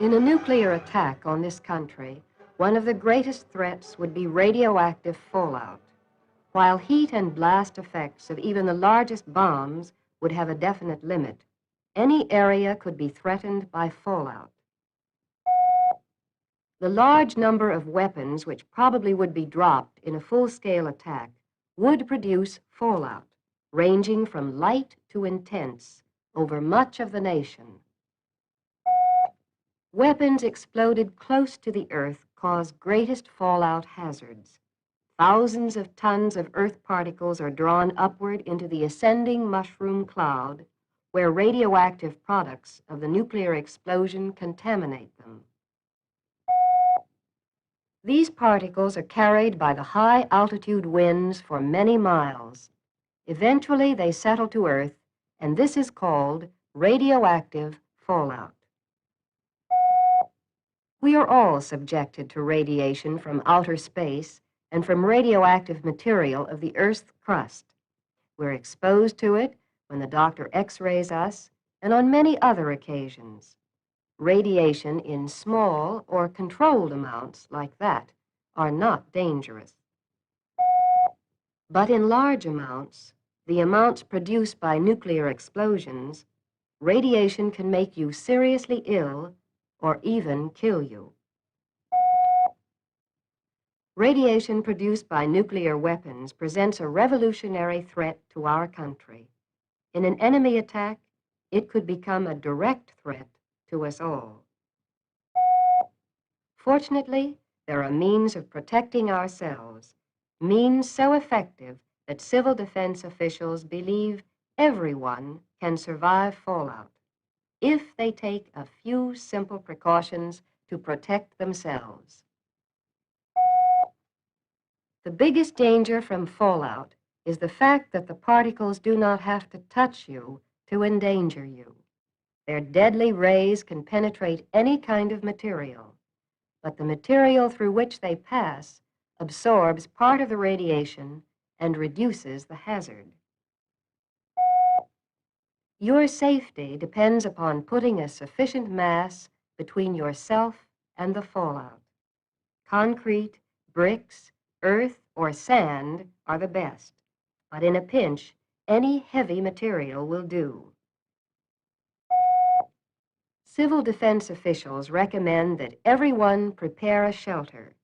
In a nuclear attack on this country, one of the greatest threats would be radioactive fallout. While heat and blast effects of even the largest bombs would have a definite limit, any area could be threatened by fallout. The large number of weapons which probably would be dropped in a full-scale attack would produce fallout, ranging from light to intense, over much of the nation. Weapons exploded close to the Earth cause greatest fallout hazards. Thousands of tons of Earth particles are drawn upward into the ascending mushroom cloud, where radioactive products of the nuclear explosion contaminate them. These particles are carried by the high-altitude winds for many miles. Eventually, they settle to Earth, and this is called radioactive fallout. We are all subjected to radiation from outer space and from radioactive material of the Earth's crust. We're exposed to it when the doctor X-rays us and on many other occasions. Radiation in small or controlled amounts like that are not dangerous. But in large amounts, the amounts produced by nuclear explosions, radiation can make you seriously ill or even kill you. Radiation produced by nuclear weapons presents a revolutionary threat to our country. In an enemy attack, it could become a direct threat to us all. Fortunately, there are means of protecting ourselves, means so effective that civil defense officials believe everyone can survive fallout if they take a few simple precautions to protect themselves. The biggest danger from fallout is the fact that the particles do not have to touch you to endanger you. Their deadly rays can penetrate any kind of material, but the material through which they pass absorbs part of the radiation and reduces the hazard. Your safety depends upon putting a sufficient mass between yourself and the fallout. Concrete, bricks, earth, or sand are the best, but in a pinch, any heavy material will do. Civil defense officials recommend that everyone prepare a shelter.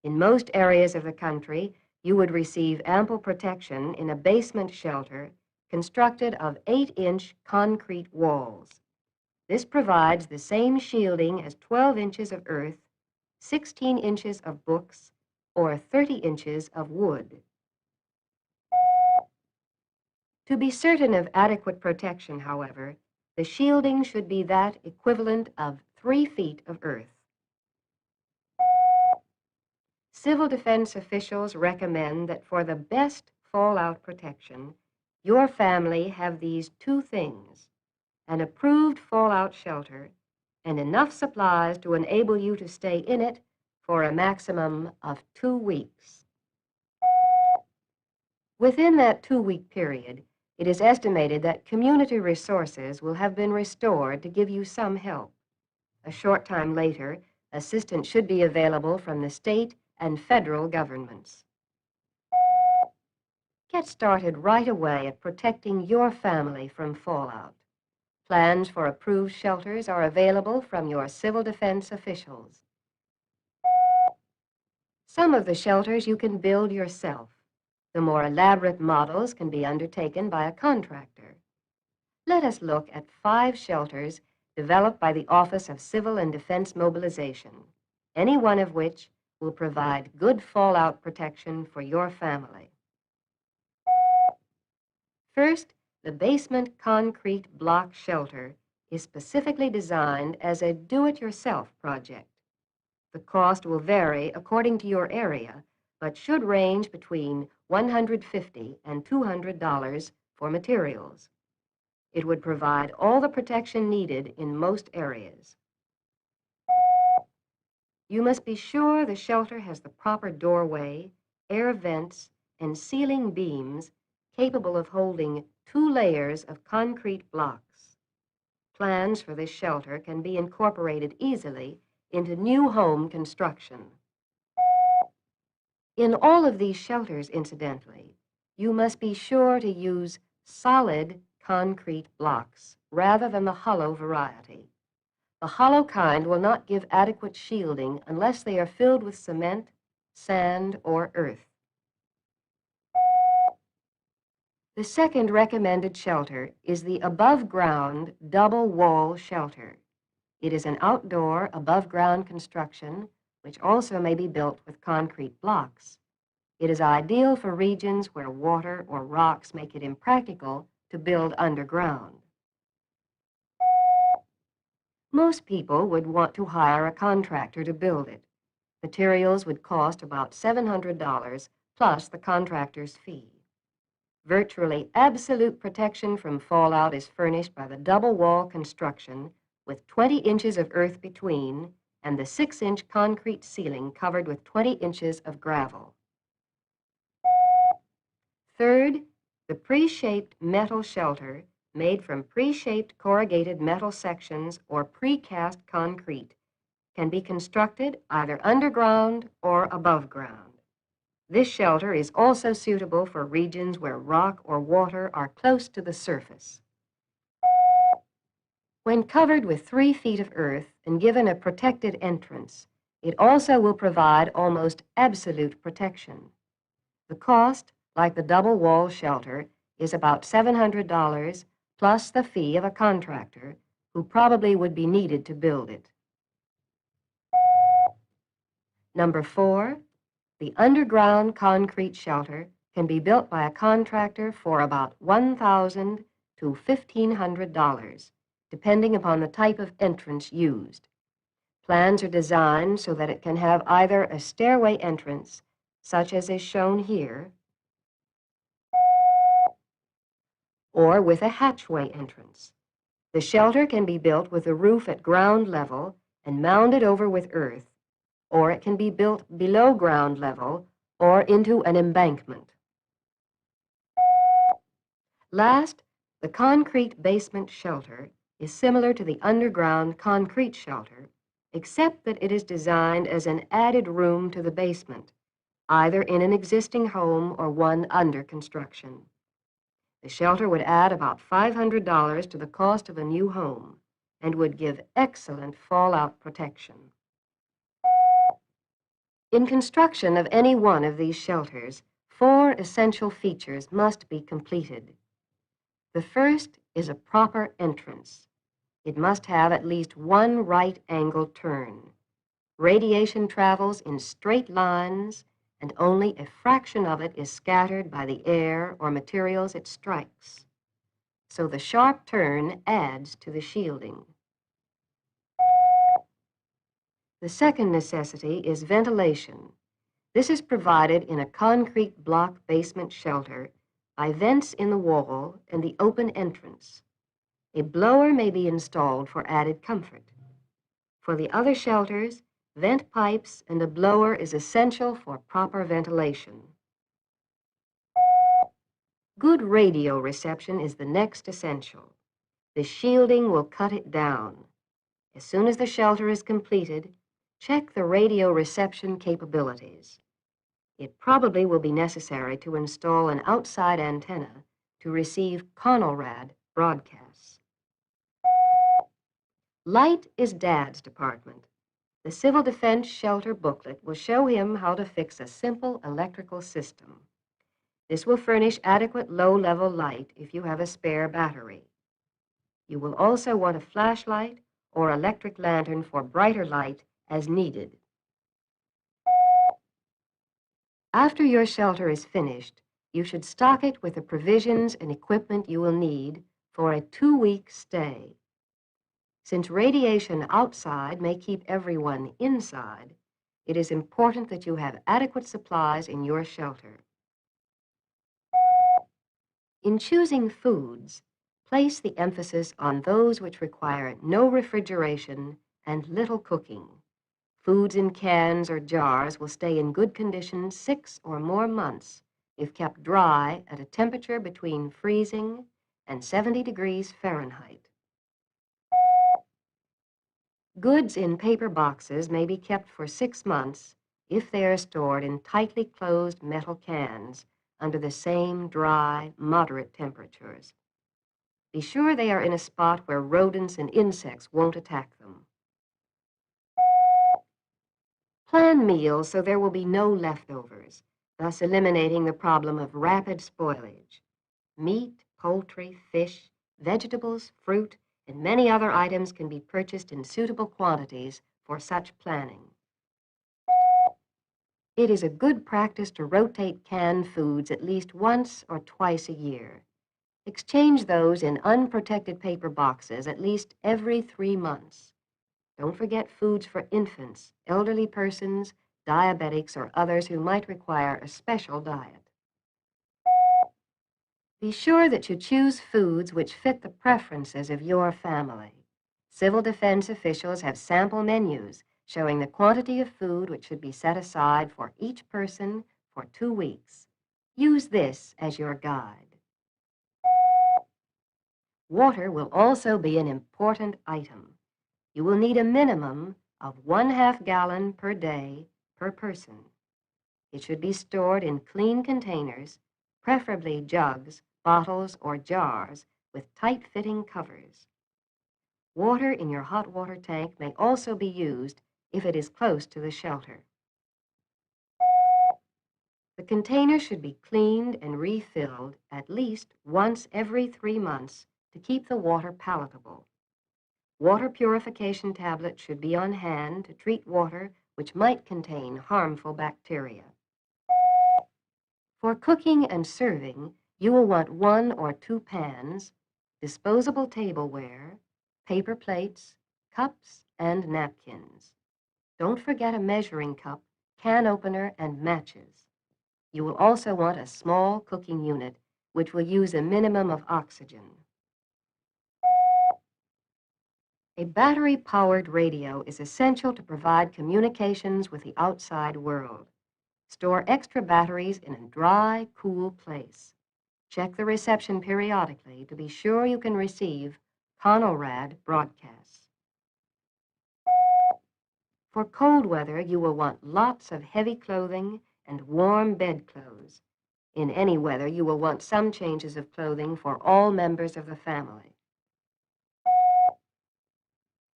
In most areas of the country, you would receive ample protection in a basement shelter constructed of 8-inch concrete walls. This provides the same shielding as 12 inches of earth, 16 inches of books, or 30 inches of wood. To be certain of adequate protection, however, the shielding should be that equivalent of 3 feet of earth. Civil defense officials recommend that for the best fallout protection, your family have these 2 things: an approved fallout shelter and enough supplies to enable you to stay in it for a maximum of 2 weeks. Within that 2-week period, it is estimated that community resources will have been restored to give you some help. A short time later, assistance should be available from the state and federal governments. Get started right away at protecting your family from fallout. Plans for approved shelters are available from your civil defense officials. Some of the shelters you can build yourself. The more elaborate models can be undertaken by a contractor. Let us look at 5 shelters developed by the Office of Civil and Defense Mobilization, any one of which will provide good fallout protection for your family. First, the basement concrete block shelter is specifically designed as a do-it-yourself project. The cost will vary according to your area, but should range between $150 and $200 for materials. It would provide all the protection needed in most areas. You must be sure the shelter has the proper doorway, air vents, and ceiling beams capable of holding 2 layers of concrete blocks. plans for this shelter can be incorporated easily into new home construction. In all of these shelters, incidentally, you must be sure to use solid concrete blocks rather than the hollow variety. The hollow kind will not give adequate shielding unless they are filled with cement, sand, or earth. The second recommended shelter is the above-ground double-wall shelter. It is an outdoor, above-ground construction which also may be built with concrete blocks. It is ideal for regions where water or rocks make it impractical to build underground. Most people would want to hire a contractor to build it. Materials would cost about $700 plus the contractor's fee. Virtually absolute protection from fallout is furnished by the double-wall construction with 20 inches of earth between and the 6-inch concrete ceiling covered with 20 inches of gravel. Third, the pre-shaped metal shelter made from pre-shaped corrugated metal sections or precast concrete can be constructed either underground or above ground. This shelter is also suitable for regions where rock or water are close to the surface. When covered with 3 feet of earth and given a protected entrance, it also will provide almost absolute protection. The cost, like the double-wall shelter, is about $700 plus the fee of a contractor who probably would be needed to build it. Number 4, the underground concrete shelter can be built by a contractor for about $1,000 to $1,500, depending upon the type of entrance used. Plans are designed so that it can have either a stairway entrance, such as is shown here, or with a hatchway entrance. The shelter can be built with the roof at ground level and mounded over with earth, or it can be built below ground level or into an embankment. Last, the concrete basement shelter is similar to the underground concrete shelter, except that it is designed as an added room to the basement, either in an existing home or one under construction. The shelter would add about $500 to the cost of a new home and would give excellent fallout protection. In construction of any one of these shelters, 4 essential features must be completed. The first is a proper entrance. It must have at least one right-angled turn. Radiation travels in straight lines, and only a fraction of it is scattered by the air or materials it strikes. So the sharp turn adds to the shielding. The second necessity is ventilation. This is provided in a concrete block basement shelter by vents in the wall and the open entrance. A blower may be installed for added comfort. For the other shelters, vent pipes and a blower is essential for proper ventilation. Good radio reception is the next essential. The shielding will cut it down. As soon as the shelter is completed, check the radio reception capabilities. It probably will be necessary to install an outside antenna to receive CONELRAD broadcasts. Light is Dad's department. The Civil Defense Shelter booklet will show him how to fix a simple electrical system. This will furnish adequate low-level light if you have a spare battery. You will also want a flashlight or electric lantern for brighter light as needed. After your shelter is finished, you should stock it with the provisions and equipment you will need for a 2-week stay. Since radiation outside may keep everyone inside, it is important that you have adequate supplies in your shelter. In choosing foods, place the emphasis on those which require no refrigeration and little cooking. Foods in cans or jars will stay in good condition 6 or more months if kept dry at a temperature between freezing and 70 degrees Fahrenheit. Goods in paper boxes may be kept for 6 months if they are stored in tightly closed metal cans under the same dry, moderate temperatures. Be sure they are in a spot where rodents and insects won't attack them. Plan meals so there will be no leftovers, thus eliminating the problem of rapid spoilage. Meat, poultry, fish, vegetables, fruit, and many other items can be purchased in suitable quantities for such planning. It is a good practice to rotate canned foods at least once or twice a year. Exchange those in unprotected paper boxes at least every 3 months. Don't forget foods for infants, elderly persons, diabetics, or others who might require a special diet. Be sure that you choose foods which fit the preferences of your family. Civil defense officials have sample menus showing the quantity of food which should be set aside for each person for 2 weeks. Use this as your guide. Water will also be an important item. You will need a minimum of 1/2 gallon per day per person. It should be stored in clean containers, preferably jugs, bottles, or jars with tight-fitting covers. Water in your hot water tank may also be used if it is close to the shelter. The container should be cleaned and refilled at least once every 3 months to keep the water palatable. Water purification tablets should be on hand to treat water which might contain harmful bacteria. For cooking and serving, you will want 1 or 2 pans, disposable tableware, paper plates, cups, and napkins. Don't forget a measuring cup, can opener, and matches. You will also want a small cooking unit, which will use a minimum of oxygen. A battery-powered radio is essential to provide communications with the outside world. Store extra batteries in a dry, cool place. Check the reception periodically to be sure you can receive CONORAD broadcasts. For cold weather, you will want lots of heavy clothing and warm bedclothes. In any weather, you will want some changes of clothing for all members of the family.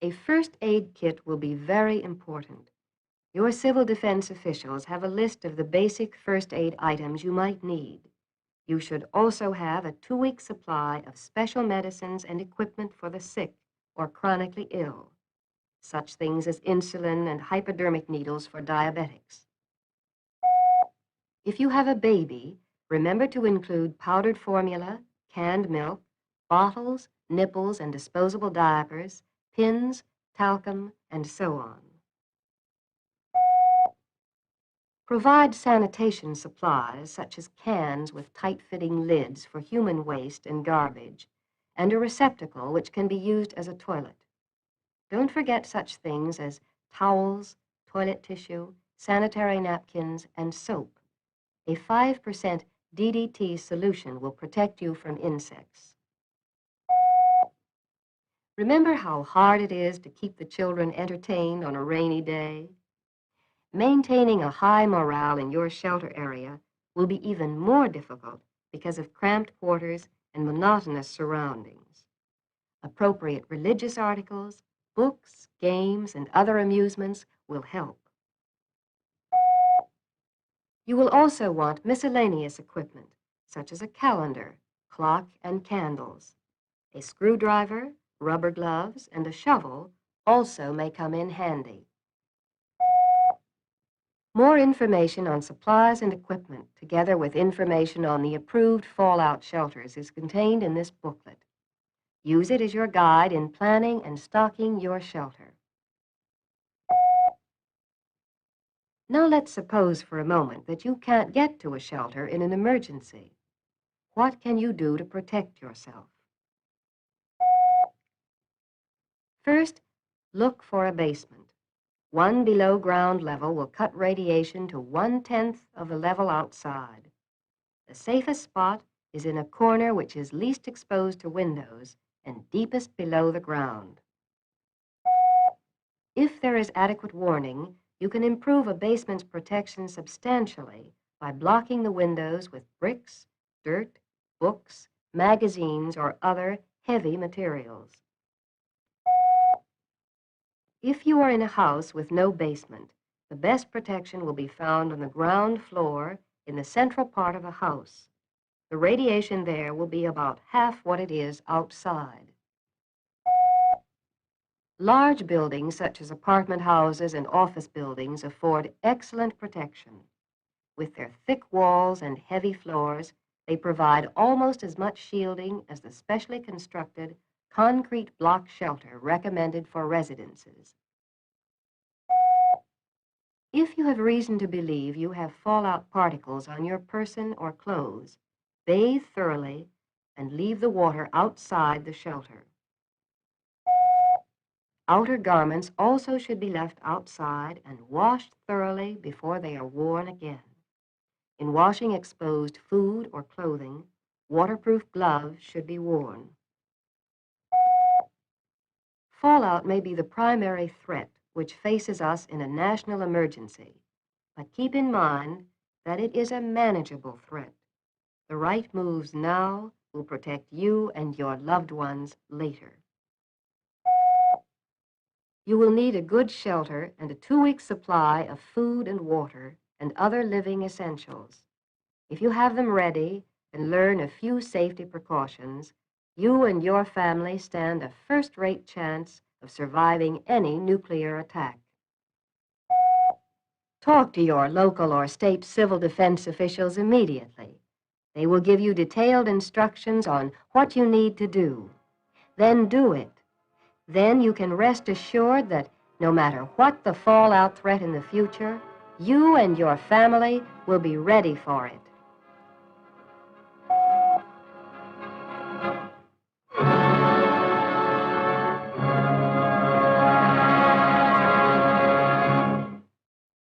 A first aid kit will be very important. Your civil defense officials have a list of the basic first aid items you might need. You should also have a 2-week supply of special medicines and equipment for the sick or chronically ill, such things as insulin and hypodermic needles for diabetics. If you have a baby, remember to include powdered formula, canned milk, bottles, nipples, and disposable diapers, pins, talcum, and so on. Provide sanitation supplies such as cans with tight-fitting lids for human waste and garbage, and a receptacle which can be used as a toilet. Don't forget such things as towels, toilet tissue, sanitary napkins, and soap. A 5% DDT solution will protect you from insects. Remember how hard it is to keep the children entertained on a rainy day? Maintaining a high morale in your shelter area will be even more difficult because of cramped quarters and monotonous surroundings. Appropriate religious articles, books, games, and other amusements will help. You will also want miscellaneous equipment, such as a calendar, clock, and candles. A screwdriver, rubber gloves, and a shovel also may come in handy. More information on supplies and equipment, together with information on the approved fallout shelters, is contained in this booklet. Use it as your guide in planning and stocking your shelter. Now let's suppose for a moment that you can't get to a shelter in an emergency. What can you do to protect yourself? First, look for a basement. 1 below ground level will cut radiation to 1/10 of the level outside. The safest spot is in a corner which is least exposed to windows and deepest below the ground. If there is adequate warning, you can improve a basement's protection substantially by blocking the windows with bricks, dirt, books, magazines, or other heavy materials. If you are in a house with no basement, the best protection will be found on the ground floor in the central part of the house. The radiation there will be about half what it is outside. Large buildings such as apartment houses and office buildings afford excellent protection. With their thick walls and heavy floors, they provide almost as much shielding as the specially constructed concrete block shelter recommended for residences. If you have reason to believe you have fallout particles on your person or clothes, bathe thoroughly and leave the water outside the shelter. Outer garments also should be left outside and washed thoroughly before they are worn again. In washing exposed food or clothing, waterproof gloves should be worn. Fallout may be the primary threat which faces us in a national emergency, but keep in mind that it is a manageable threat. The right moves now will protect you and your loved ones later. You will need a good shelter and a 2-week supply of food and water and other living essentials. If you have them ready and learn a few safety precautions, you and your family stand a first-rate chance of surviving any nuclear attack. Talk to your local or state civil defense officials immediately. They will give you detailed instructions on what you need to do. Then do it. Then you can rest assured that no matter what the fallout threat in the future, you and your family will be ready for it.